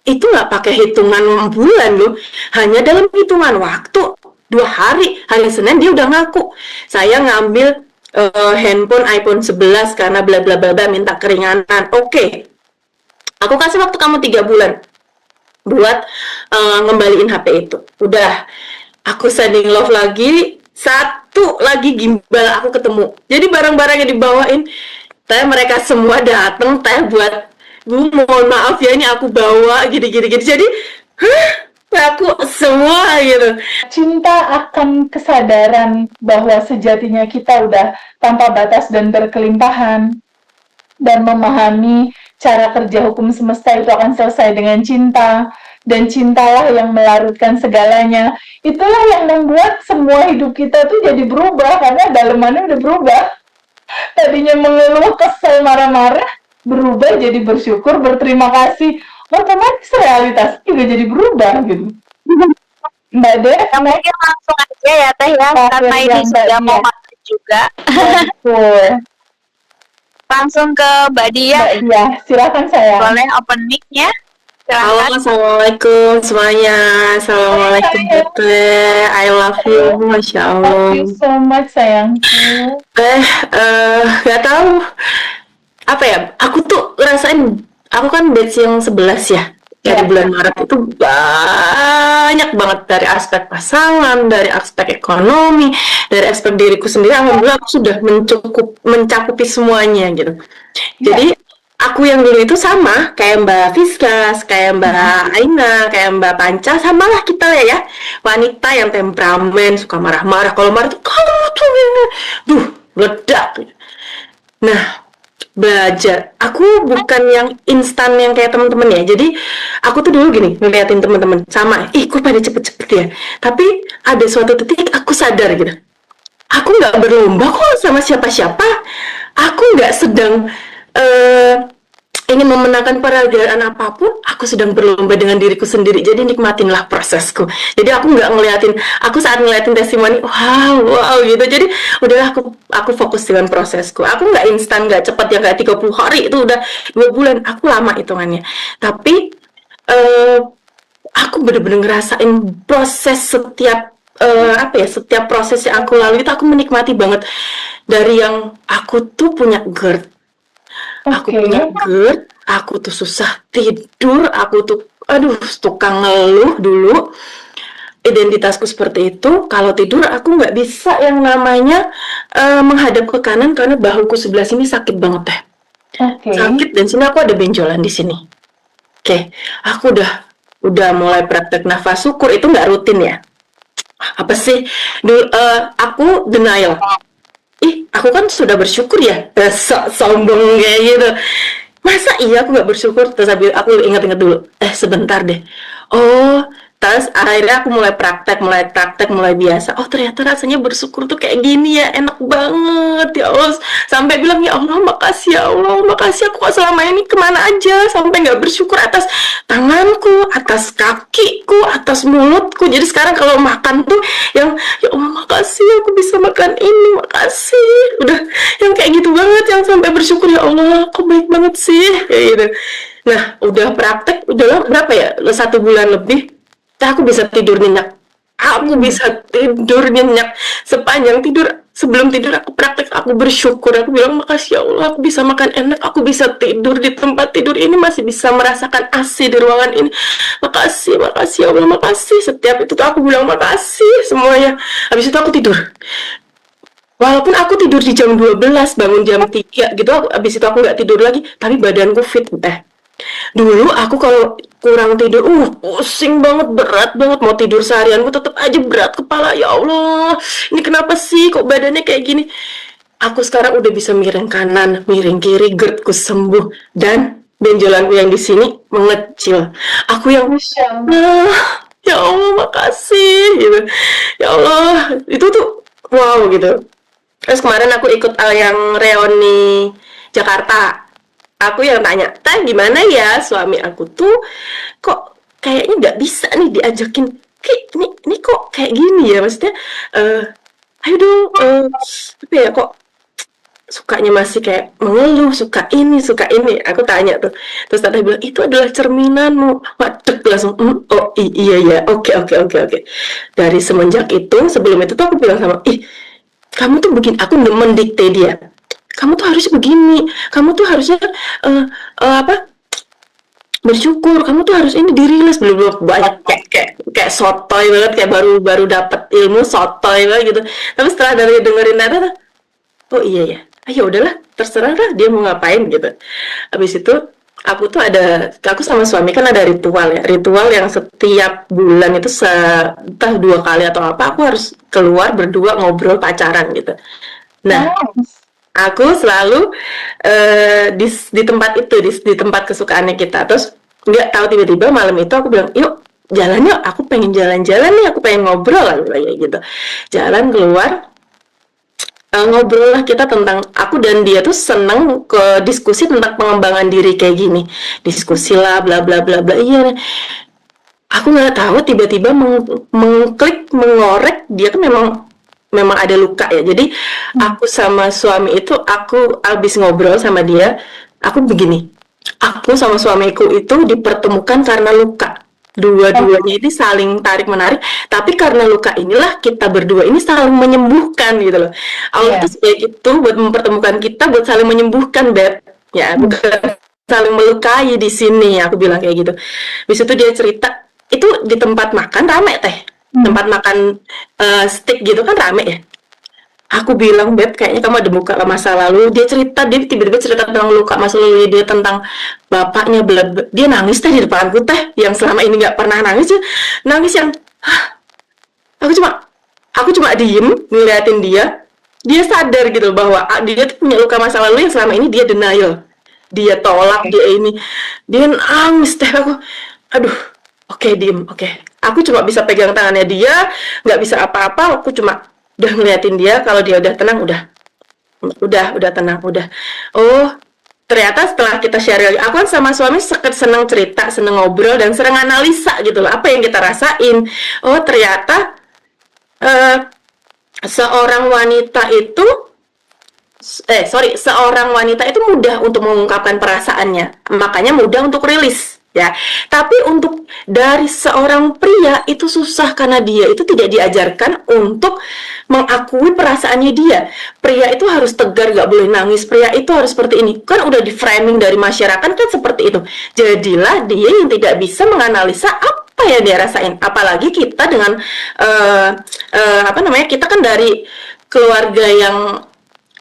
itu nggak pakai hitungan bulan loh, hanya dalam hitungan waktu 2 hari, hari Senin dia udah ngaku saya ngambil handphone iPhone 11 karena bla bla bla bla, minta keringanan. Oke, aku kasih waktu kamu 3 bulan buat ngembaliin HP itu. Udah, aku sending love lagi, satu lagi gimbal aku ketemu. Jadi barang-barang yang dibawain, teh mereka semua dateng, teh buat Bu, mohon maaf ya, ini aku bawa gini-gini. Jadi, aku semua gitu. Cinta akan kesadaran bahwa sejatinya kita udah tanpa batas dan berkelimpahan, dan memahami cara kerja hukum semesta itu akan selesai dengan cinta, dan cintalah yang melarutkan segalanya. Itulah yang membuat semua hidup kita tuh jadi berubah, karena dalemannya udah berubah. Tadinya mengeluh, kesel, marah-marah, berubah jadi bersyukur, berterima kasih. Otomatis realitas juga jadi berubah gitu. Mbak Dea, mungkin langsung aja ya Teh ya, karena ini sudah mau maghrib juga. Betul. Langsung ke Mbak Dia. Mbak Dia, silakan saya. Boleh open mic-nya? Halo, assalamualaikum semuanya. Assalamualaikum Teh. I love you, masya Allah. Thank you so much sayangku. Gak tahu apa ya. Aku tuh ngerasain, aku kan batch yang 11 ya. Dari bulan Maret itu banyak banget dari aspek pasangan, dari aspek ekonomi, dari aspek diriku sendiri. Alhamdulillah aku sudah mencakupi semuanya gitu. Jadi aku yang dulu itu sama kayak Mbak Fiskas, kayak Mbak Aina, kayak Mbak Panca, samalah kita ya, wanita yang temperamen, suka marah-marah. Kalau marah tuh kamu tuh ini, duh, meledak. Nah, belajar. Aku bukan yang instan yang kayak teman-teman ya. Jadi aku tuh dulu gini ngeliatin teman-teman sama, kok pada cepet-cepet ya. Tapi ada suatu titik aku sadar gitu. Aku nggak berlomba kok sama siapa-siapa. Aku nggak sedang ingin memenangkan peragaan apapun. Aku sedang berlomba dengan diriku sendiri. Jadi nikmatinlah prosesku. Jadi aku nggak ngeliatin. Aku saat ngeliatin testimoni, wow gitu. Jadi udahlah aku fokus dengan prosesku. Aku nggak instan, nggak cepat yang kayak 30 hari itu udah 2 bulan. Aku lama hitungannya. Tapi aku bener-bener ngerasain proses setiap setiap proses yang aku lalui itu aku menikmati banget. Dari yang aku tuh punya GERD, aku punya GERD, aku tuh susah tidur, aku tuh tukang ngeluh dulu. Identitasku seperti itu. Kalau tidur aku nggak bisa yang namanya menghadap ke kanan karena bahuku sebelah sini sakit banget teh. Sakit, dan sini aku ada benjolan di sini. Aku udah mulai praktek nafas syukur. Itu nggak rutin ya. Apa sih? Aku denial. Aku kan sudah bersyukur ya. Sombong kayak gitu. Masa iya aku nggak bersyukur? Terus aku ingat-ingat dulu. Sebentar deh. Terus akhirnya aku mulai praktek, mulai biasa. Ternyata rasanya bersyukur tuh kayak gini ya, enak banget ya Allah. Sampai bilang, ya Allah makasih ya Allah, makasih aku kok selama ini kemana aja sampai nggak bersyukur atas tanganku, atas kakiku, atas mulutku. Jadi sekarang kalau makan tuh yang, ya Allah makasih aku bisa makan ini, makasih. Udah yang kayak gitu banget, yang sampai bersyukur, ya Allah kok baik banget sih kayak gitu. Nah udah praktek, udah berapa ya, 1 bulan lebih. Aku bisa tidur nyenyak. Aku bisa tidur nyenyak. Sepanjang tidur, sebelum tidur aku praktek, aku bersyukur. Aku bilang makasih ya Allah, aku bisa makan enak, aku bisa tidur di tempat tidur ini, masih bisa merasakan AC di ruangan ini. Makasih ya Allah, makasih. Setiap itu tuh aku bilang makasih semuanya. Habis itu aku tidur. Walaupun aku tidur di jam 12, bangun jam 3 gitu, habis itu aku nggak tidur lagi, tapi badanku fit Dulu aku kalau kurang tidur, pusing banget, berat banget, mau tidur seharian tetap aja berat kepala. Ya Allah, ini kenapa sih kok badannya kayak gini? Aku sekarang udah bisa miring kanan, miring kiri, GERD-ku sembuh, dan benjolanku yang di sini mengecil. Aku yang ya Allah makasih gitu. Ya Allah, itu tuh wow gitu. Terus kemarin aku ikut yang reuni Jakarta. Aku yang tanya, Teh gimana ya, suami aku tuh kok kayaknya nggak bisa nih diajakin, ini kok kayak gini ya, maksudnya ayo dong, apa ya, kok sukanya masih kayak mengeluh, suka ini, suka ini. Aku tanya tuh. Terus teteh bilang, itu adalah cerminanmu. Waduh, langsung, oh iya ya, oke, oke, oke, oke. Dari semenjak itu, sebelum itu tuh aku bilang sama, kamu tuh begini, aku mendikte dia. Kamu tuh harusnya begini, kamu tuh harusnya apa? Bersyukur, kamu tuh harus ini dirilis, belum banyak kayak sotoy banget, kayak baru dapat ilmu sotoy banget gitu. Tapi setelah dari dengerin Nada, oh iya ya, ayo udahlah, terserah lah dia mau ngapain gitu. Habis itu aku sama suami kan ada ritual yang setiap bulan itu entah 2 kali atau apa, aku harus keluar berdua ngobrol pacaran gitu. Nah, Nice. aku selalu di tempat itu, di tempat kesukaannya kita. Terus nggak tahu tiba-tiba malam itu aku bilang, yuk jalan yuk, aku pengen jalan-jalan nih, aku pengen ngobrol lah gitu. Jalan keluar, ngobrol lah kita tentang, aku dan dia tuh seneng ke diskusi tentang pengembangan diri kayak gini, diskusi lah bla bla bla bla. Iya, aku nggak tahu tiba-tiba mengklik mengorek dia kan memang ada luka ya. Jadi aku sama suami itu, aku abis ngobrol sama dia, aku begini, aku sama suamiku itu dipertemukan karena luka. Dua-duanya ini saling tarik menarik, tapi karena luka inilah kita berdua ini saling menyembuhkan gitu loh. Allah itu sebaik itu buat mempertemukan kita, buat saling menyembuhkan, Beb. Ya, bukan saling melukai di sini, aku bilang kayak gitu. Habis itu dia cerita, itu di tempat makan rame teh. Tempat makan steak gitu kan rame ya. Aku bilang, Beb, kayaknya kamu ada buka masa lalu. Dia tiba-tiba cerita tentang luka masa lalu dia, tentang bapaknya. Dia nangis teh di depanku teh, yang selama ini nggak pernah nangis. Nangis yang, aku cuma diem ngeliatin dia. Dia sadar gitu bahwa dia tuh punya luka masa lalu yang selama ini dia denial. Dia tolak, dia nangis teh. Aku, aduh, oke, diem, oke. Aku cuma bisa pegang tangannya dia, nggak bisa apa-apa. Aku cuma udah ngeliatin dia. Kalau dia udah tenang, udah tenang, udah. Oh, ternyata setelah kita share, aku kan sama suami seneng cerita, seneng ngobrol, dan sering analisa gitu loh, apa yang kita rasain. Oh, ternyata seorang wanita itu mudah untuk mengungkapkan perasaannya, makanya mudah untuk rilis ya. Tapi untuk dari seorang pria itu susah, karena dia itu tidak diajarkan untuk mengakui perasaannya dia. Pria itu harus tegar, gak boleh nangis, pria itu harus seperti ini, kan udah di framing dari masyarakat kan seperti itu. Jadilah dia yang tidak bisa menganalisa apa yang dia rasain. Apalagi kita dengan kita kan dari keluarga yang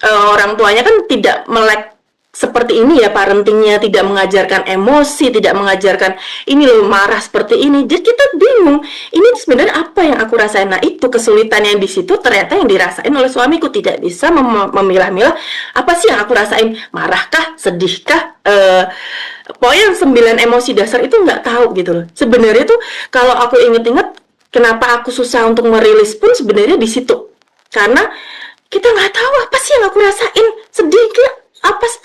orang tuanya kan tidak melek seperti ini ya, parentingnya tidak mengajarkan emosi, tidak mengajarkan ini loh marah seperti ini. Jadi kita bingung, ini sebenarnya apa yang aku rasain. Nah, itu kesulitan yang di situ ternyata yang dirasain oleh suamiku, tidak bisa memilah-milah apa sih yang aku rasain, marahkah, sedihkah, pokoknya 9 emosi dasar itu nggak tahu gitu loh. Sebenarnya tuh kalau aku inget-inget kenapa aku susah untuk merilis pun sebenarnya di situ, karena kita nggak tahu apa sih yang aku rasain, sedih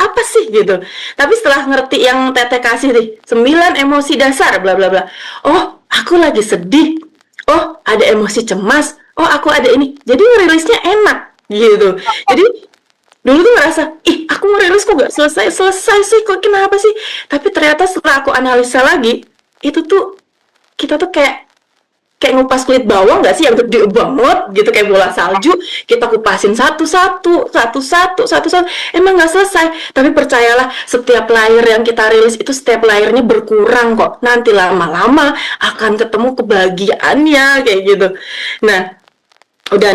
apa sih gitu. Tapi setelah ngerti yang Teteh kasih nih, 9 emosi dasar bla bla bla, oh aku lagi sedih, oh ada emosi cemas, oh aku ada ini, jadi ngerilisnya enak gitu. Jadi dulu tuh ngerasa, aku ngerilis kok gak selesai sih, kok kenapa sih. Tapi ternyata setelah aku analisa lagi, itu tuh kita tuh kayak ngupas kulit bawang nggak sih, yang gede banget gitu, kayak bola salju, kita kupasin satu-satu, emang nggak selesai. Tapi percayalah, setiap layer yang kita rilis itu setiap layernya berkurang kok, nanti lama-lama akan ketemu kebahagiaannya kayak gitu. Nah, udah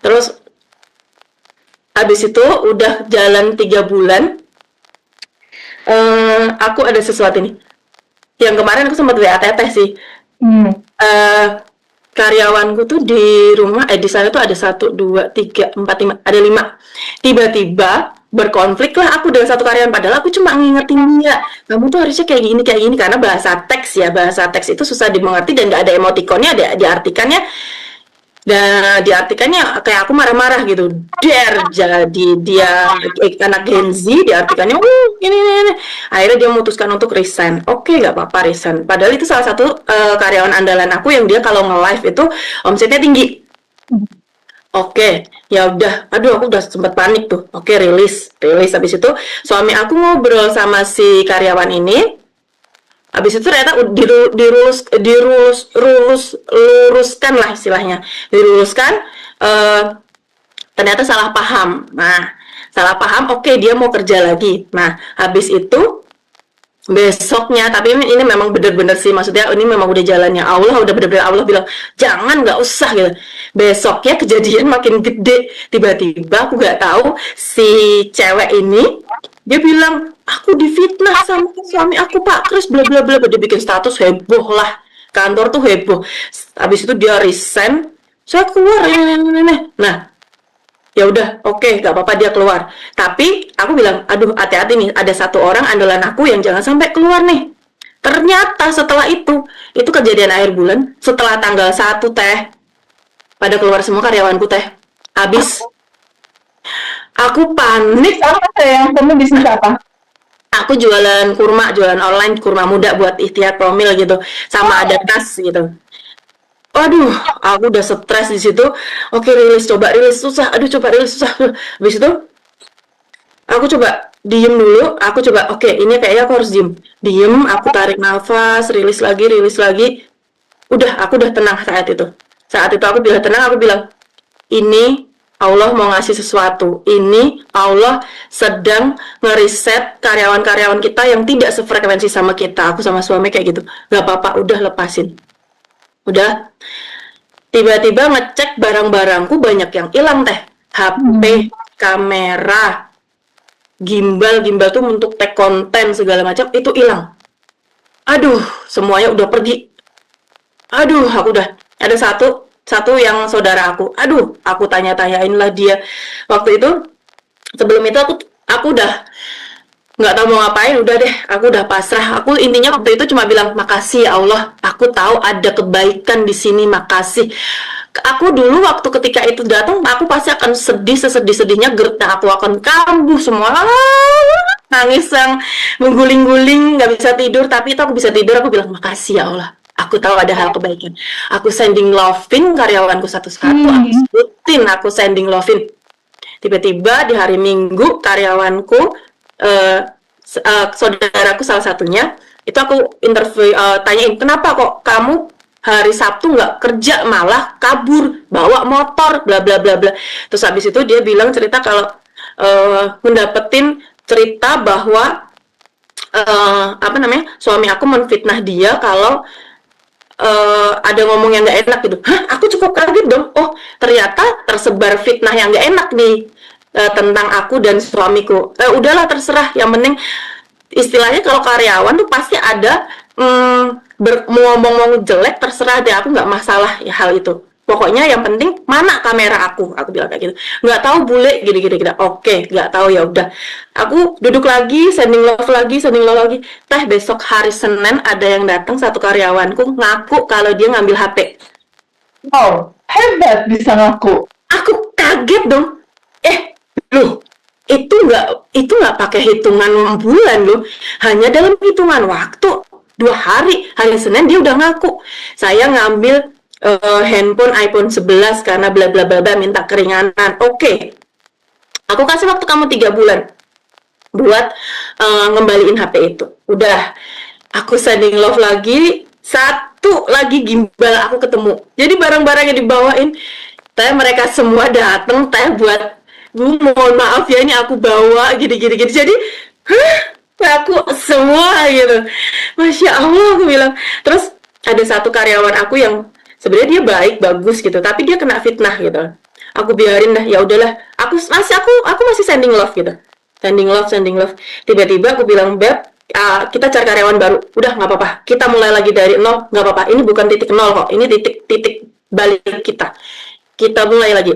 terus habis itu udah jalan 3 bulan, aku ada sesuatu nih yang kemarin aku sempat WA Teteh sih. Karyawanku tuh di rumah, di sana tuh ada 1, 2, 3, 4, 5, ada 5. Tiba-tiba berkonflik lah aku dengan satu karyawan, padahal aku cuma ngingetin dia, kamu tuh harusnya kayak gini, karena bahasa teks itu susah dimengerti dan nggak ada emotikonnya, ada diartikannya. Dan diartikannya kayak aku marah-marah gitu. Jadi dia anak Gen Z, diartikannya ini. Akhirnya dia memutuskan untuk resign. Oke, nggak apa-apa resign. Padahal itu salah satu karyawan andalan aku yang dia kalau nge-live itu omsetnya tinggi. Oke, ya udah. Aduh, aku udah sempat panik tuh. Oke, rilis. Habis itu suami aku ngobrol sama si karyawan ini. Habis itu ternyata luruskan lah istilahnya. Diruluskan, eh, ternyata salah paham. Nah, salah paham, oke, dia mau kerja lagi. Nah, habis itu besoknya, tapi ini memang benar-benar sih, maksudnya ini memang udah jalannya Allah, udah benar-benar Allah bilang jangan, nggak usah gitu. Besoknya kejadian makin gede, tiba-tiba aku nggak tahu si cewek ini dia bilang aku difitnah sama suami aku Pak Kris, bla bla bla, dia bikin status, heboh lah, kantor tuh heboh. Habis itu dia resign, saya keluar. Nah, ya udah, oke, gak apa-apa dia keluar. Tapi aku bilang, aduh, hati-hati nih, ada satu orang andalan aku yang jangan sampai keluar nih. Ternyata setelah itu kejadian akhir bulan, setelah tanggal 1 teh, pada keluar semua karyawanku teh. Habis, aku panik. Apa yang kamu bisnis apa? Aku jualan kurma, jualan online kurma muda buat ikhtiar promil gitu, sama ada tas gitu. Waduh, aku udah stres di situ. Oke, coba rilis susah. Aduh, coba rilis susah. Habis itu, aku coba diem dulu. Aku coba, oke, ini kayaknya aku harus diem. Diem, aku tarik nafas, rilis lagi. Udah, aku udah tenang saat itu. Saat itu aku bilang tenang, aku bilang, ini Allah mau ngasih sesuatu. Ini Allah sedang ngeriset karyawan-karyawan kita yang tidak sefrekuensi sama kita. Aku sama suami kayak gitu. Gak apa-apa, udah lepasin. Udah, tiba-tiba ngecek barang-barangku banyak yang hilang teh. HP, kamera, gimbal tuh untuk tag konten segala macam itu hilang. Aduh, semuanya udah pergi. Aduh, aku udah ada satu yang saudara aku. Aduh, aku tanya-tanyain lah dia. Waktu itu sebelum itu aku udah nggak tahu mau ngapain, udah deh, aku udah pasrah. Aku intinya waktu itu cuma bilang makasih ya Allah, aku tahu ada kebaikan di sini, makasih. Aku dulu waktu ketika itu datang, aku pasti akan sedih sesedih-sedihnya, gerta aku akan kambuh semua, nangis yang mengguling-guling, nggak bisa tidur. Tapi itu aku bisa tidur, aku bilang makasih ya Allah, aku tahu ada hal kebaikan. Aku sending loving karyawanku satu-satu, aku sending loving. Tiba-tiba di hari Minggu karyawanku, saudaraku salah satunya, itu aku interview, tanyain kenapa kok kamu hari Sabtu nggak kerja malah kabur bawa motor bla bla bla bla. Terus habis itu dia bilang cerita kalau mendapetin cerita bahwa suami aku menfitnah dia kalau ada ngomong yang nggak enak gitu. Hah, aku cukup kaget dong. Oh, ternyata tersebar fitnah yang nggak enak nih tentang aku dan suamiku. Udahlah, terserah. Yang penting istilahnya kalau karyawan tuh pasti ada ngomong-ngomong jelek, terserah deh, aku nggak masalah ya hal itu. Pokoknya yang penting mana kamera aku bilang kayak gitu. Nggak tahu bule gini. Oke, nggak tahu, ya udah. Aku duduk lagi, sending love lagi. Teh, besok hari Senin ada yang datang, satu karyawanku ngaku kalau dia ngambil HP. Wow, hebat bisa ngaku. Aku kaget dong. Loh, itu nggak pakai hitungan bulan loh, hanya dalam hitungan waktu 2 hari, hari Senin dia udah ngaku saya ngambil handphone iPhone 11 karena bla bla bla, minta keringanan. Oke, aku kasih waktu kamu 3 bulan buat ngembaliin HP itu. Udah, aku sending love lagi, satu lagi gimbal aku ketemu. Jadi barang-barang yang dibawain teh, mereka semua dateng teh buat, Bu, mohon maaf ya, ini aku bawa gini. Jadi, aku semua gitu. Masya Allah, aku bilang. Terus ada satu karyawan aku yang sebenarnya dia baik, bagus gitu, tapi dia kena fitnah gitu. Aku biarin dah, ya udahlah. Aku masih sending love gitu. Sending love. Tiba-tiba aku bilang, Beb, kita cari karyawan baru. Udah, nggak apa-apa. Kita mulai lagi dari nol, nggak apa-apa. Ini bukan titik nol kok. Ini titik balik kita. Kita mulai lagi.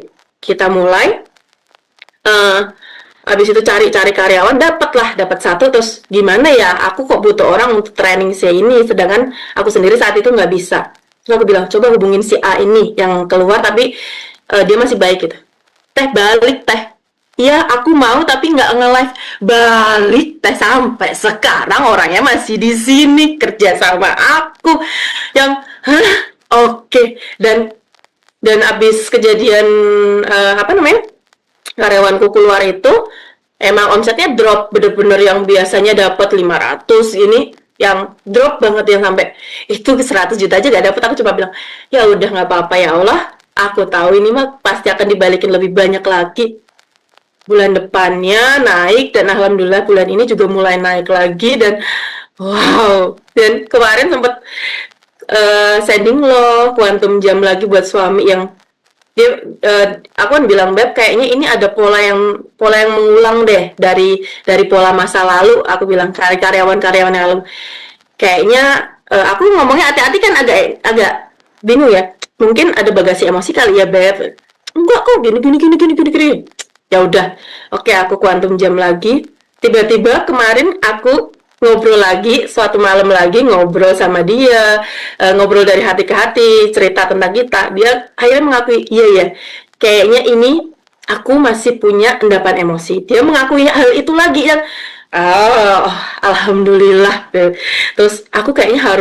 Habis itu cari karyawan, dapat satu. Terus gimana ya, aku kok butuh orang untuk training si ini, sedangkan aku sendiri saat itu nggak bisa. Terus aku bilang, coba hubungin si A ini yang keluar tapi dia masih baik gitu. Teh, balik teh. Iya, aku mau tapi nggak nge-live. Balik teh, sampai sekarang orangnya masih di sini kerja sama aku. Yang oke. Dan Dan abis kejadian karyawanku keluar itu, emang omsetnya drop, bener-bener yang biasanya dapat 500 ini yang drop banget, yang sampai itu 100 juta aja gak dapet. Aku coba bilang, ya udah nggak apa-apa ya Allah, aku tahu ini mah pasti akan dibalikin lebih banyak lagi. Bulan depannya naik, dan alhamdulillah bulan ini juga mulai naik lagi. Dan wow, dan kemarin sempat sending lo quantum jam lagi buat suami, yang dia aku kan bilang, Beb, kayaknya ini ada pola yang mengulang deh dari pola masa lalu. Aku bilang karyawan-karyawan yang lalu kayaknya aku ngomongnya hati-hati kan, agak bingung ya, mungkin ada bagasi emosi kali ya, Beb. Enggak kok, gini. Ya udah, oke, aku kuantum jam lagi. Tiba-tiba kemarin aku ngobrol lagi, suatu malam lagi ngobrol sama dia, ngobrol dari hati ke hati, cerita tentang kita. Dia akhirnya mengakui, iya ya, kayaknya ini aku masih punya endapan emosi. Dia mengakui hal itu lagi, yang alhamdulillah. Terus aku kayaknya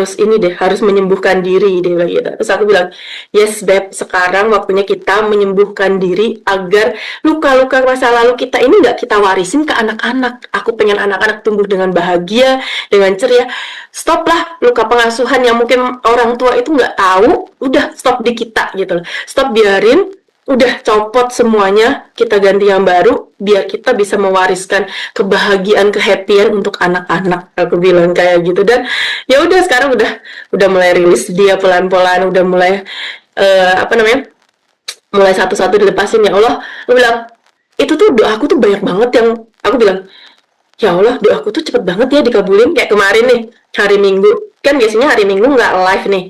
harus menyembuhkan diri deh gitu. Terus aku bilang, yes Beb, sekarang waktunya kita menyembuhkan diri agar luka-luka masa lalu kita ini nggak kita warisin ke anak-anak. Aku pengen anak-anak tumbuh dengan bahagia, dengan ceria. Stop lah luka pengasuhan yang mungkin orang tua itu nggak tahu. Udah stop di kita gitu. Stop, biarin. Udah copot semuanya, kita ganti yang baru biar kita bisa mewariskan kebahagiaan, kehappyan untuk anak-anak. Aku bilang kayak gitu. Dan ya udah, sekarang udah mulai rilis dia pelan-pelan, udah mulai mulai satu-satu dilepasin. Ya Allah, aku bilang, itu tuh doaku tuh banyak banget yang aku bilang, ya Allah, doaku tuh cepet banget ya dikabulin. Kayak kemarin nih, hari Minggu, kan biasanya hari Minggu nggak live nih.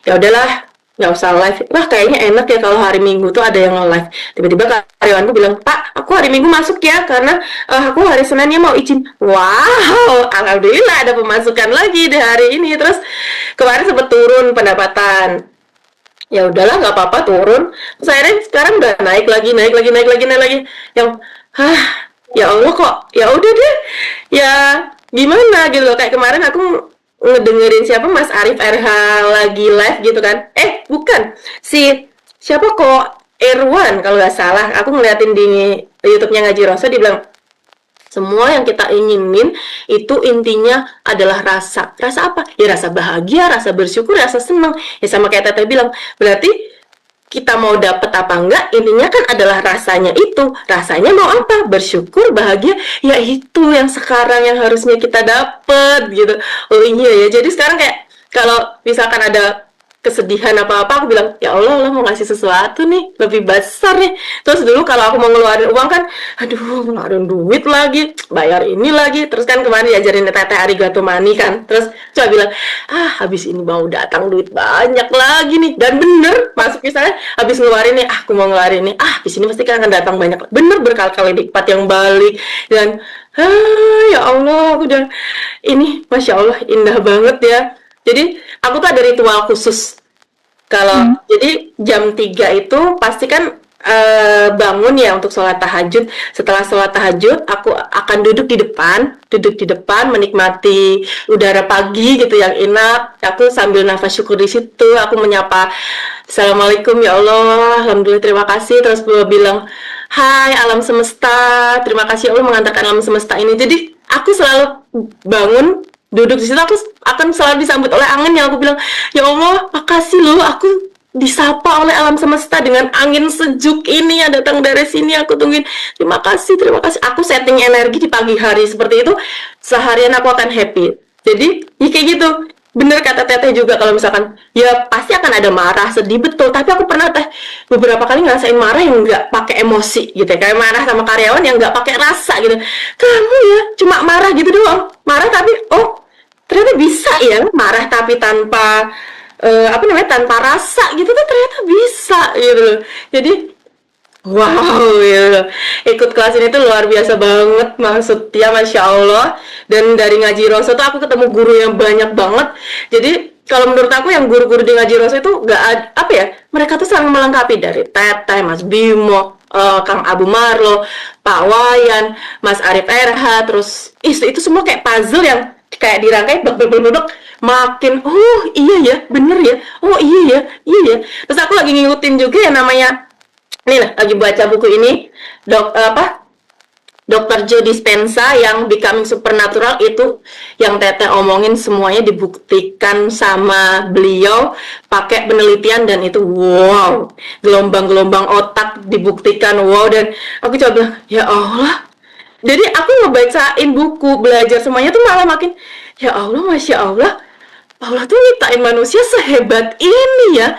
Ya udahlah, nggak usah live. Wah, kayaknya enak ya kalau hari Minggu tuh ada yang live. Tiba-tiba karyawanku bilang, Pak, aku hari Minggu masuk ya, karena aku hari Seninnya mau izin. Wow, alhamdulillah ada pemasukan lagi di hari ini. Terus kemarin sempat turun pendapatan. Ya udahlah, nggak apa-apa, turun. Terus akhirnya sekarang udah naik lagi. Yang, ya Allah, kok ya udah deh, ya gimana gitu loh. Kayak kemarin aku ngedengerin siapa, Mas Arif RH lagi live gitu kan. Bukan, siapa kok, Irwan kalau nggak salah. Aku ngeliatin di YouTube-nya Ngaji Roso, dia bilang, semua yang kita inginin itu intinya adalah rasa. Rasa apa? Ya rasa bahagia, rasa bersyukur, rasa senang. Ya sama kayak Teteh bilang, berarti kita mau dapet apa enggak, intinya kan adalah rasanya itu. Rasanya mau apa? Bersyukur, bahagia. Ya itu yang sekarang yang harusnya kita dapet gitu. Oh iya ya, jadi sekarang kayak kalau misalkan ada kesedihan apa-apa, aku bilang, ya Allah, Allah mau ngasih sesuatu nih lebih besar nih. Terus dulu kalau aku mau ngeluarin uang kan, aduh, ngeluarin duit lagi, bayar ini lagi. Terus kan kemarin diajarin Teteh arigato money kan. Terus coba bilang, habis ini mau datang duit banyak lagi nih. Dan bener, masuk misalnya habis ngeluarin nih, aku mau ngeluarin nih, habis ini pasti kan akan datang banyak. Bener, berkali-kali lipat yang balik. Dan ya Allah, aku udah, ini Masya Allah indah banget ya. Jadi aku tuh ada ritual khusus. Kalau jadi jam 3 itu pasti kan bangun ya untuk sholat tahajud. Setelah sholat tahajud, aku akan duduk di depan menikmati udara pagi gitu yang enak. Aku sambil nafas syukur di situ. Aku menyapa, Assalamualaikum ya Allah, alhamdulillah, terima kasih. Terus gue bilang, Hai alam semesta, terima kasih Allah mengantarkan alam semesta ini. Jadi aku selalu bangun, duduk di situ, aku akan selalu disambut oleh angin yang aku bilang, ya Allah, makasih loh, aku disapa oleh alam semesta dengan angin sejuk ini yang datang dari sini. Aku tungguin, terima kasih. Aku setting energi di pagi hari seperti itu, seharian aku akan happy. Jadi ya kayak gitu. Bener kata Teteh juga, kalau misalkan ya pasti akan ada marah, sedih, betul. Tapi aku pernah beberapa kali ngerasain marah yang nggak pakai emosi gitu ya. Kayak marah sama karyawan yang nggak pakai rasa gitu. Kamu ya cuma marah gitu doang. Marah tapi ternyata bisa ya marah tapi tanpa tanpa rasa gitu tuh, ternyata bisa gitu. Jadi wow gitu. Ikut kelas ini tuh luar biasa banget, maksudnya Masya Allah. Dan dari Ngaji Roso tuh aku ketemu guru yang banyak banget. Jadi kalau menurut aku yang guru-guru di Ngaji Roso itu gak ada, mereka tuh saling melengkapi. Dari Teteh, Mas Bimo, Kang Abu Marlo, Pak Wayan, Mas Arif RH, terus itu semua kayak puzzle yang kayak dirangkai bek makin iya ya bener ya iya ya. Terus aku lagi ngikutin juga yang namanya nih lah, lagi baca buku ini Dr. Joe Dispenza yang Becoming Supernatural. Itu yang Teteh omongin semuanya dibuktikan sama beliau pakai penelitian, dan itu wow, gelombang-gelombang otak dibuktikan wow. Dan aku coba bilang ya Allah, jadi aku ngebacain buku belajar semuanya tuh malah makin ya Allah, Masya Allah, Allah tuh nyiptain manusia sehebat ini ya.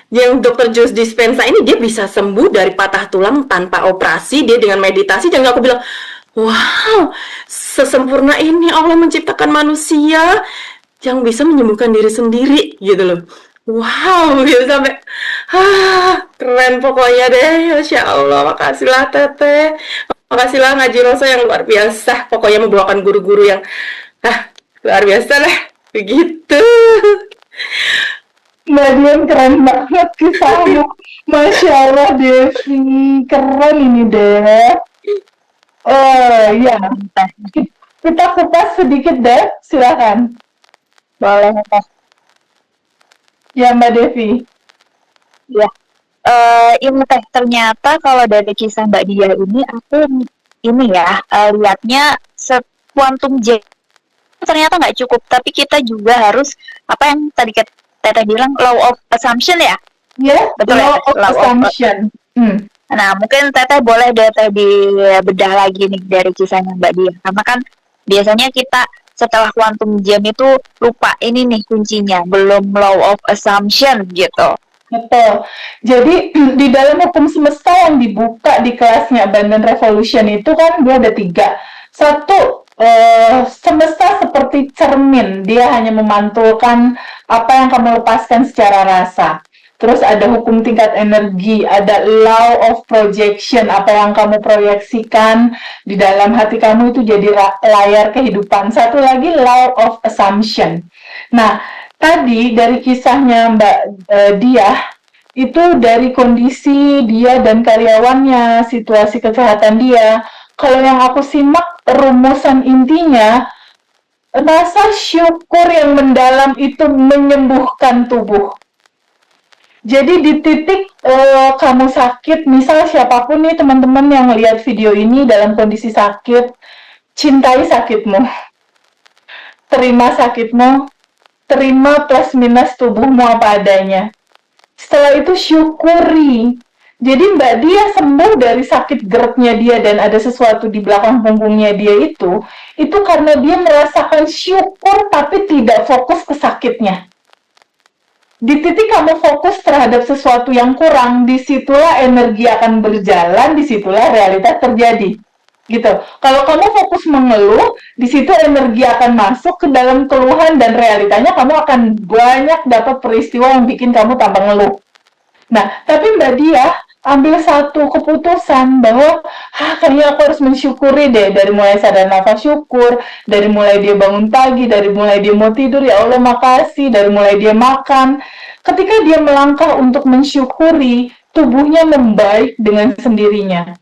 Yang Dr. Joe Dispenza ini dia bisa sembuh dari patah tulang tanpa operasi, dia dengan meditasi. Dan aku bilang, wow, sesempurna ini Allah menciptakan manusia yang bisa menyembuhkan diri sendiri gitu loh. Wow, gitu sampai keren pokoknya deh. Masya Allah, makasihlah Teteh, makasihlah Ngaji Rosa yang luar biasa. Pokoknya membawakan guru-guru yang luar biasa lah, begitu. Mbak Dian keren banget kisahnya. Masya Allah Devi, keren ini deh. Ya, kita kupas sedikit deh, silakan. Boleh, Teh. Ya Mbak Devi. Ya. Ini Teh, ternyata kalau dari kisah Mbak Dia ini, aku ini ya, lihatnya quantum J ternyata nggak cukup, tapi kita juga harus, apa yang tadi Teteh bilang, law of assumption ya? Ya, Betul law ya? of assumption. Nah, mungkin Teteh boleh deh dibedah lagi nih dari kisahnya Mbak Dia. Karena kan biasanya kita setelah quantum jam itu lupa ini nih kuncinya, belum law of assumption gitu. Betul. Jadi di dalam hukum semesta yang dibuka di kelasnya Abundant Revolution itu kan dia ada 3. Satu, semesta seperti cermin, dia hanya memantulkan apa yang kamu lepaskan secara rasa. Terus ada hukum tingkat energi, ada law of projection, apa yang kamu proyeksikan di dalam hati kamu itu jadi layar kehidupan. Satu lagi law of assumption. Nah, tadi dari kisahnya Mbak Diah, itu dari kondisi dia dan karyawannya, situasi kesehatan dia. Kalau yang aku simak, rumusan intinya, rasa syukur yang mendalam itu menyembuhkan tubuh. Jadi di titik kamu sakit, misal siapapun nih teman-teman yang lihat video ini dalam kondisi sakit, cintai sakitmu. Terima sakitmu, terima plus minus tubuhmu apa adanya. Setelah itu syukuri. Jadi Mbak Dia sembuh dari sakit GERD-nya dia dan ada sesuatu di belakang punggungnya dia itu karena dia merasakan syukur tapi tidak fokus ke sakitnya. Di titik kamu fokus terhadap sesuatu yang kurang, disitulah energi akan berjalan, disitulah realitas terjadi. Gitu. Kalau kamu fokus mengeluh, di situ energi akan masuk ke dalam keluhan dan realitanya kamu akan banyak dapat peristiwa yang bikin kamu tambah ngeluh. Nah, tapi Mbak Dia ambil satu keputusan bahwa kayaknya aku harus mensyukuri deh, dari mulai sadar nafas syukur, dari mulai dia bangun pagi, dari mulai dia mau tidur, ya Allah makasih, dari mulai dia makan. Ketika dia melangkah untuk mensyukuri, tubuhnya membaik dengan sendirinya.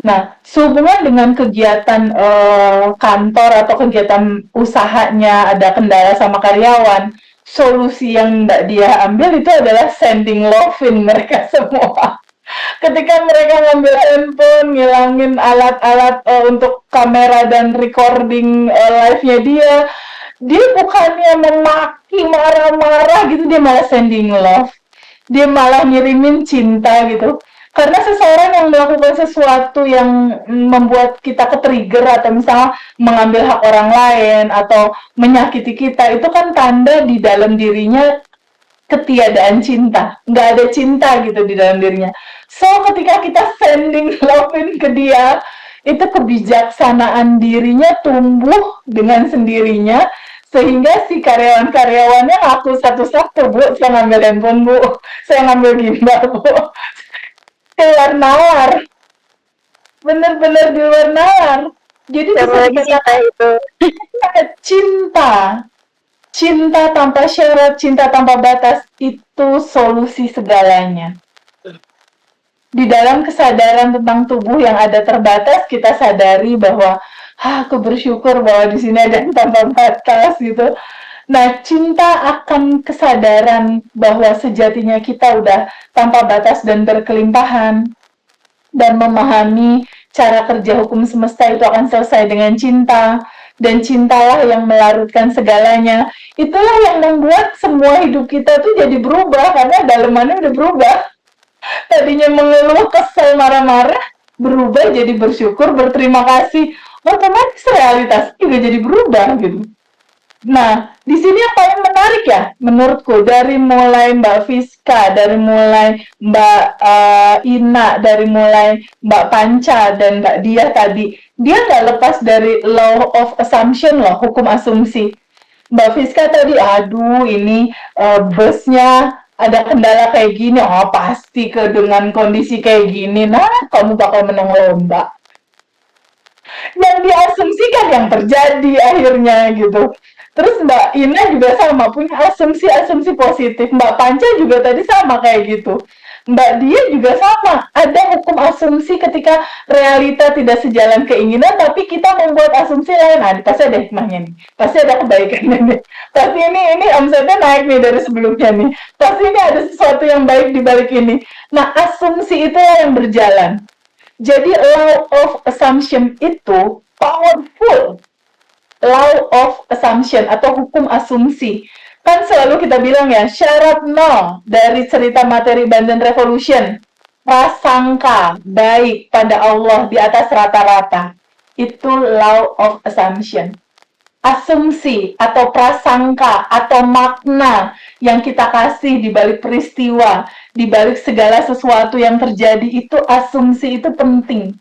Nah, sehubungan dengan kegiatan kantor atau kegiatan usahanya, ada kendala sama karyawan, solusi yang Mbak Dia ambil itu adalah sending loving mereka semua. Ketika mereka ngambil handphone, ngilangin alat-alat untuk kamera dan recording live-nya dia bukannya memaki, marah-marah gitu, dia malah sending love. Dia malah ngirimin cinta gitu. Karena seseorang yang melakukan sesuatu yang membuat kita ke-trigger atau misalnya mengambil hak orang lain atau menyakiti kita, itu kan tanda di dalam dirinya ketiadaan cinta. Nggak ada cinta gitu di dalam dirinya. So, ketika kita sending loving ke dia, itu kebijaksanaan dirinya tumbuh dengan sendirinya, sehingga si karyawan-karyawannya ngaku satu-satu, Bu, saya ngambil handphone, Bu, saya ngambil gimbal, Bu. Keluar nalar, bener-bener di luar nalar. Jadi bisa dikatakan itu cinta tanpa syarat, cinta tanpa batas, itu solusi segalanya. Di dalam kesadaran tentang tubuh yang ada terbatas, kita sadari bahwa Aku bersyukur bahwa di sini ada yang tanpa batas gitu. Nah, cinta akan kesadaran bahwa sejatinya kita udah tanpa batas dan berkelimpahan, dan memahami cara kerja hukum semesta itu akan selesai dengan cinta, dan cintalah yang melarutkan segalanya. Itulah yang membuat semua hidup kita tuh jadi berubah, karena dalemannya udah berubah. Tadinya mengeluh, kesel, marah-marah, berubah jadi bersyukur, berterima kasih. Otomatis realitas juga jadi berubah gitu. Nah, di sini yang paling menarik ya, menurutku, dari mulai Mbak Fiska, dari mulai Mbak Ina, dari mulai Mbak Panca dan Mbak Dia tadi, dia nggak lepas dari law of assumption loh, hukum asumsi. Mbak Fiska tadi, aduh ini busnya ada kendala kayak gini, oh pasti dengan kondisi kayak gini, nah kamu bakal menang lomba. Yang diasumsikan yang terjadi akhirnya gitu. Terus Mbak Ina juga sama, punya asumsi-asumsi positif. Mbak Panca juga tadi sama kayak gitu. Mbak Dia juga sama, ada hukum asumsi ketika realita tidak sejalan keinginan, tapi kita membuat asumsi lain. Nah, pasti ada hikmahnya nih, pasti ada kebaikannya nih, pasti ini omsetnya naik nih dari sebelumnya nih, pasti ini ada sesuatu yang baik di balik ini. Nah, asumsi itu yang berjalan. Jadi law of assumption itu powerful. Law of assumption atau hukum asumsi. Kan selalu kita bilang ya, syarat nol dari cerita materi Banten Revolution. Prasangka baik pada Allah di atas rata-rata. Itu law of assumption. Asumsi atau prasangka atau makna yang kita kasih di balik peristiwa, di balik segala sesuatu yang terjadi, itu asumsi itu penting.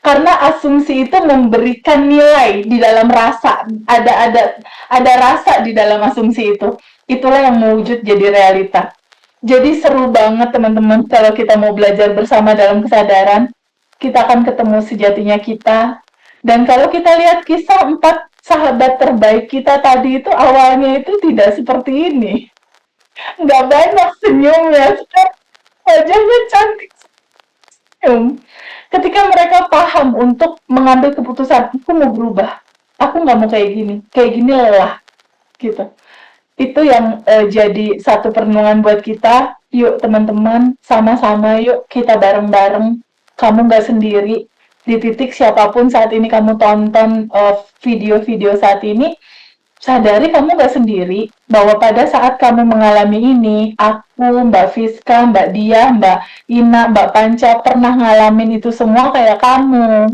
Karena asumsi itu memberikan nilai di dalam rasa, ada rasa di dalam asumsi itu. Itulah yang mewujud jadi realita. Jadi seru banget teman-teman kalau kita mau belajar bersama dalam kesadaran, kita akan ketemu sejatinya kita. Dan kalau kita lihat kisah 4 sahabat terbaik kita tadi itu awalnya itu tidak seperti ini. Nggak banyak senyumnya, wajahnya cantik senyum. Ketika mereka paham untuk mengambil keputusan, aku mau berubah, aku nggak mau kayak gini lelah, gitu. Itu yang jadi satu perenungan buat kita. Yuk teman-teman, sama-sama yuk kita bareng-bareng. Kamu nggak sendiri. Di titik siapapun saat ini kamu tonton video-video saat ini, sadari kamu gak sendiri, bahwa pada saat kamu mengalami ini, aku, Mbak Fiska, Mbak Dia, Mbak Ina, Mbak Panca pernah ngalamin itu semua kayak kamu.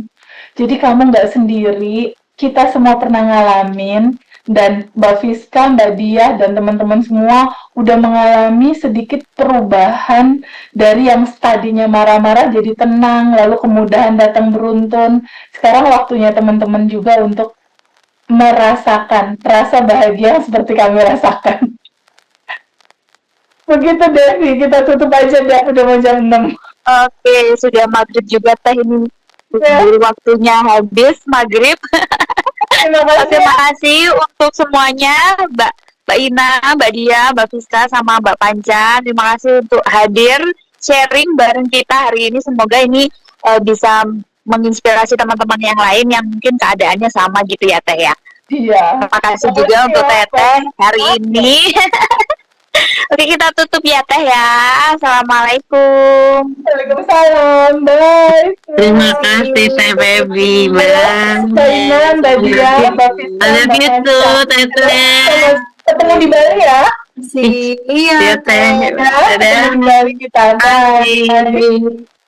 Jadi kamu gak sendiri, kita semua pernah ngalamin, dan Mbak Fiska, Mbak Dia, dan teman-teman semua udah mengalami sedikit perubahan dari yang tadinya marah-marah jadi tenang, lalu kemudahan datang beruntun. Sekarang waktunya teman-teman juga untuk merasakan rasa bahagia seperti kami rasakan. Begitu Devi, kita tutup aja deh, udah mau jam 6. Oke, sudah maghrib juga teh ini. Ya. Waktunya habis maghrib. Terima kasih untuk semuanya, Mbak Ina, Mbak Dia, Mbak Fiska, sama Mbak Panca. Terima kasih untuk hadir sharing bareng kita hari ini. Semoga ini bisa menginspirasi teman-teman yang lain yang mungkin keadaannya sama gitu ya Teh ya. Iya. Terima kasih juga untuk Teteh hari ini. Oke, kita tutup ya Teh ya. Assalamualaikum. Waalaikumsalam. Bye. Terima kasih Teh Feby. Mbak Ina, Mbak Dia, Mbak Fiska, I love Mbak you Panca. too, Teteh. Ketemu di Bali ya. Iya Teh. Ketemu di Bali kita. Bye. Bye.